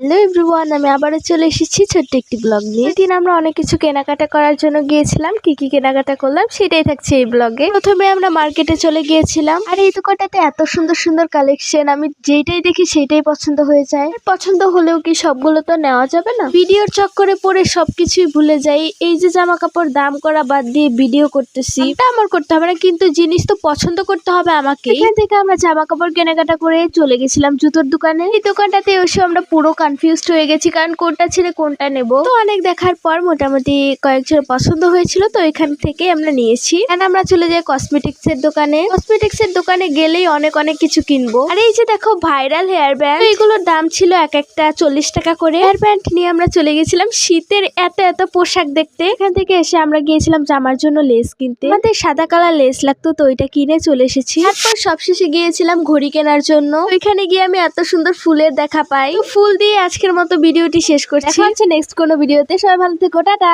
Hello everyone, আমি আবারও চলে এসেছি ছোট্ট একটি ব্লগ নিয়ে। এদিন আমরা অনেক কিছু কেনাকাটা করার জন্য গিয়েছিলাম। কি কি কেনাকাটা করলাম সেটাই থাকছে এই ব্লগে। প্রথমে আমরা মার্কেটে চলে গিয়েছিলাম, আর এই দোকানটাতে এত সুন্দর সুন্দর কালেকশন, আমি যেটাই দেখি সেটাই পছন্দ হয়ে যায়। পছন্দ হলেও কি সবগুলো তো নেওয়া যাবে না, ভিডিওর চক্করে পড়ে সবকিছুই ভুলে যাই। এই যে জামা কাপড় দাম করা বাদ দিয়ে ভিডিও করতেছি, এটা আমার করতে হবে না, কিন্তু জিনিস তো পছন্দ করতে হবে আমাকে। এখান থেকে আমরা জামা কাপড় কেনাকাটা করে চলে গেছিলাম জুতোর দোকানে। এই দোকানটাতে এসে আমরা পুরো কনফিউজড হয়ে গেছি, কারণ কোনটা ছেড়ে কোনটা নেব। তো অনেক দেখার পর মোটামুটি কয়েকজন পছন্দ হয়েছিল, তো এখান থেকে আমরা নিয়েছি। আমরা চলে যাই কসমেটিক্স এর দোকানে। কসমেটিক্স এর দোকানে গেলেই অনেক অনেক কিছু কিনবো। আর এই যে দেখো ভাইরাল হেয়ার ব্যান্ড, এইগুলোর দাম ছিল এক একটা 40 টাকা করে। হেয়ার ব্যান্ড নিয়ে আমরা চলে গেছিলাম শীতের এত এত পোশাক দেখতে। এখান থেকে এসে আমরা গিয়েছিলাম জামার জন্য লেস কিনতে। আমাদের সাদা কালার লেস লাগতো, তো ওইটা কিনে চলে এসেছি। তারপর সবশেষে গিয়েছিলাম ঘড়ি কেনার জন্য। ওইখানে গিয়ে আমি এত সুন্দর ফুলের দেখা পাই। ফুল দিয়ে আজকের মতো ভিডিওটি শেষ করছি। দেখা হচ্ছে নেক্সট কোনো ভিডিওতে। সবাই ভালো থেকো, টাটা।